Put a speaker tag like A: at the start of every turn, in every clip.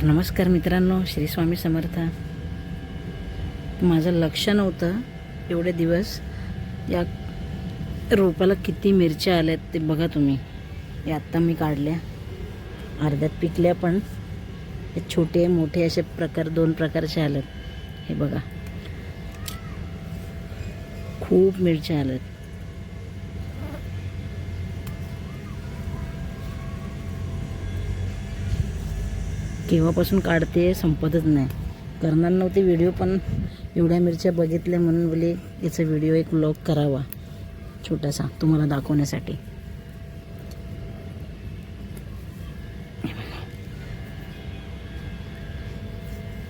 A: तर नमस्कार मित्रांनो, श्री स्वामी समर्थ. माझं लक्ष नव्हतं एवढे दिवस या रोपाला किती मिरच्या आल्यात ते बघा तुम्ही. हे आत्ता मी काढल्या, अर्ध्यात पिकल्या, पण हे छोटे मोठे असे प्रकार दोन प्रकारचे आलेत. हे बघा, खूप मिरच्या आल्यात. केव्हापासून काढते संपतच नाही. करणार नव्हते व्हिडिओ, पण एवढ्या मिरच्या बघितल्या म्हणून बोले याचा व्हिडिओ एक व्लॉग करावा छोटासा तुम्हाला दाखवण्यासाठी.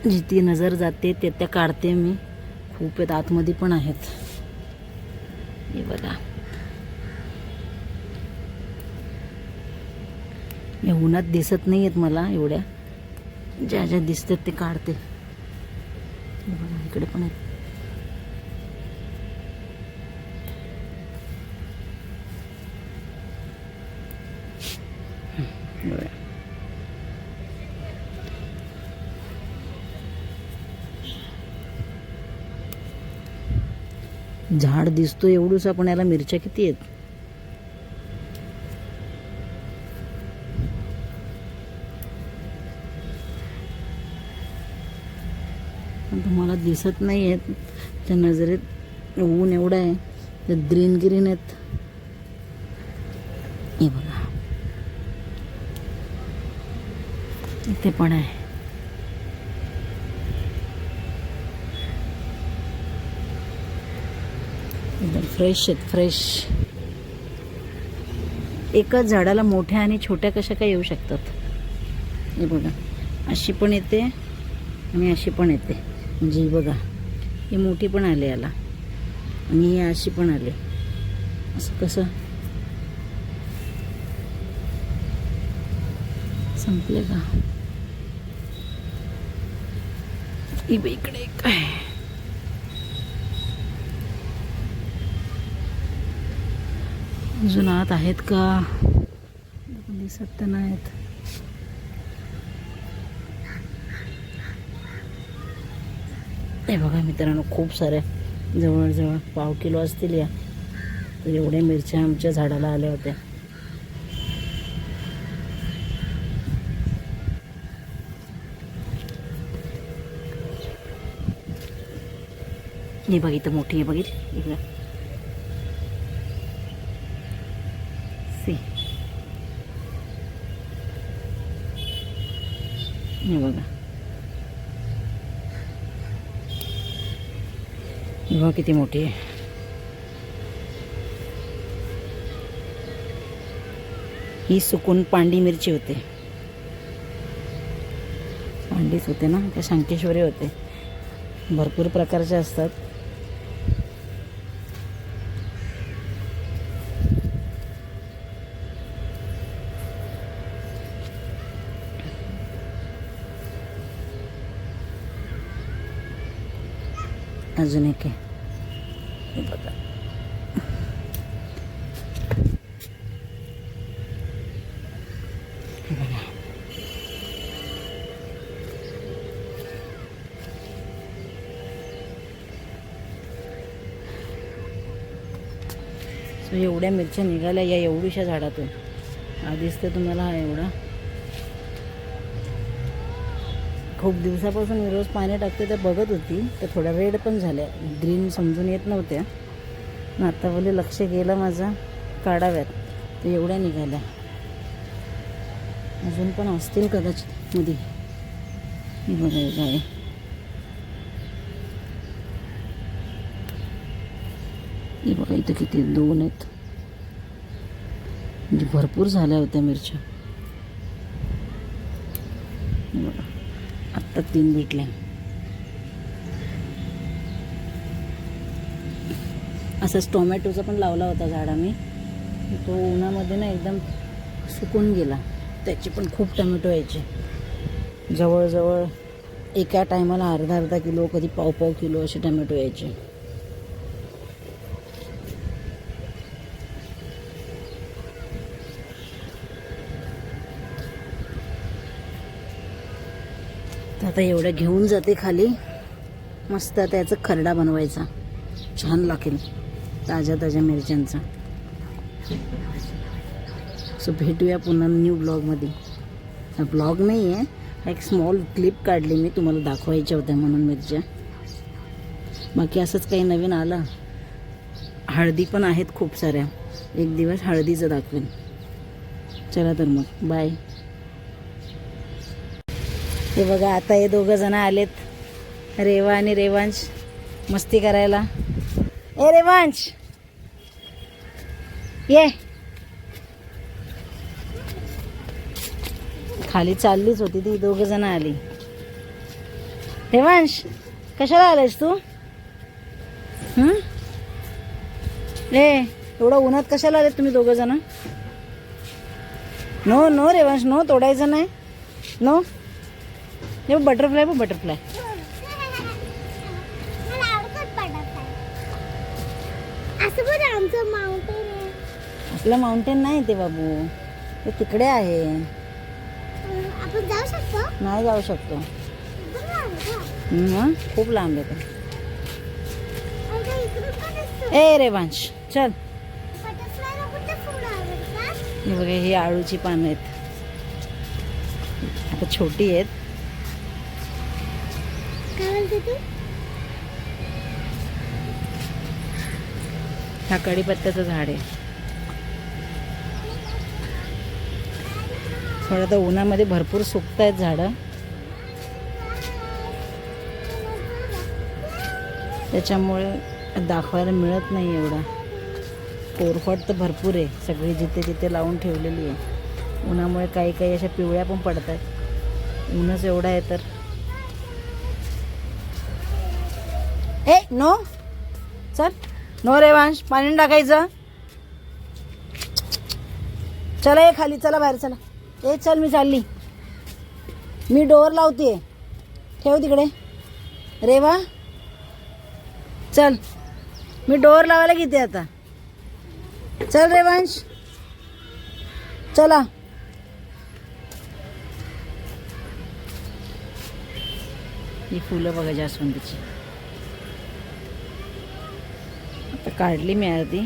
A: जिथे नजर जाते ते त्या काढते मी. खूप आहेत, आतमध्ये पण आहेत. हे बघा, या उन्हात दिसत नाही आहेत मला एवढ्या. ज्या ज्या दिसतात ते काढते. बघा, इकडे पण आहेत. बघा, झाड दिसतो एवढूच, पण याला मिरच्या किती आहेत. पण तुम्हाला दिसत नाही आहेत. त्या नजरेत ऊन एवढं आहे, त्यात ग्रीन ग्रीन आहेत. हे बघा, इथे पण आहे. एकदम फ्रेश आहेत, फ्रेश. एकाच झाडाला मोठ्या आणि छोट्या कशा काय येऊ शकतात. हे बघा, अशी पण येते आणि अशी पण येते. म्हणजे बघा, ही मोठी पण आली याला, आणि ही अशी पण आली. असं कसं संपले का? इकडे काय अजून आत आहेत का? दिसत तर नाहीत. हे बघा मित्रांनो, खूप साऱ्या, जवळजवळ पाव किलो असतील या. तर एवढ्या मिरच्या आमच्या झाडाला आल्या होत्या. हे बघ, इथं मोठी आहे, बघितली इकडं. सी, हे बघा, बघा किती मोठी आहे. ही सुकून पांडी मिरची होते. पांडीच होते ना, त्या शंकेश्वरी होते. भरपूर प्रकारचे असतात. अजून एक आहे, हे बघा. सो एवढ्या मिरच्या निघाल्या या एवढ्याशा झाडातून. आधीच तर तुम्हाला हा एवढा. खूप दिवसापासून मी रोज पाणी टाकते तर बघत होती, तर थोड्या रेड पण झाल्या, ग्रीन समजून येत नव्हत्या. आता बोले लक्ष गेलं माझं, काढाव्यात. तर एवढ्या निघाल्या. अजून पण असतील कदाचित मध्ये. हे बघायचं आहे. हे बघा, इथं किती, दोन आहेत. म्हणजे भरपूर झाल्या होत्या मिरच्या. हे बघा, आत्ता 3 भेटल्या. असंच टोमॅटोचा पण लावला होता झाड आम्ही. तो उन्हामध्ये ना एकदम सुकून गेला. त्याचे पण खूप टोमॅटो यायचे. जवळजवळ एका टायमाला अर्धा किलो, कधी पाव किलो असे टोमॅटो यायचे. तर आता एवढं घेऊन जाते खाली. मस्त त्याचा खरडा बनवायचा, छान लागेल ताज्या ताज्या मिरच्यांचा. सो भेटूया पुन्हा न्यू ब्लॉगमध्ये. हा ब्लॉग नाही आहे, हा एक स्मॉल क्लिप काढली मी, तुम्हाला दाखवायच्या होत्या म्हणून मिरच्या. बाकी असंच काही नवीन आलं. हळदी पण आहेत खूप साऱ्या, एक दिवस हळदीचं दाखवेन. चला तर मग बाय. हे बघा आता हे दोघं जण आलेत, रेवा आणि रेवांश, मस्ती करायला. ए रेवांश ये. खाली चाललीच होती ती, दोघं जण आली. रेवांश कशाला आलायस तू? ए एवढं उन्हात कशाला आलेत तुम्ही दोघं जण? नो नो रेवांश, नो, तोडायचं नाही. नो. हे बटरफ्लाय, बटरफ्लाय. आपलं माउंटेन नाही ते बाबू, ते तिकडे आहे.
B: आपण जाऊ शकतो?
A: नाही जाऊ शकतो. खूप लांब आहे ते. ए रेवांश चल. हे बघा, ही आळूची पानं आहेत, आता छोटी आहेत. हा कढीपत्त्याचं झाड आहे. थोडं तर उन्हामध्ये भरपूर सुकत आहेत झाडं, त्याच्यामुळे दाखवायला मिळत नाही एवढा. कोरफड तर भरपूर आहे, सगळी जिथे जिथे लावून ठेवलेली आहे. उन्हामुळे काही काही अशा पिवळ्या पण पडत आहेत. ऊनच एवढं आहे तर. ए नो, चल. नो रेवांश, पाणी टाकायचं. चला ये खाली, चला बाहेर चला. ए चल, मी चालली, मी डोअर लावते, ठेव तिकडे. रेवा चल, मी डोअर लावायला घेते आता. चल रेवांश चला. ही फुलं बघा जास्वंदीची, आता काढली मी अर्धी.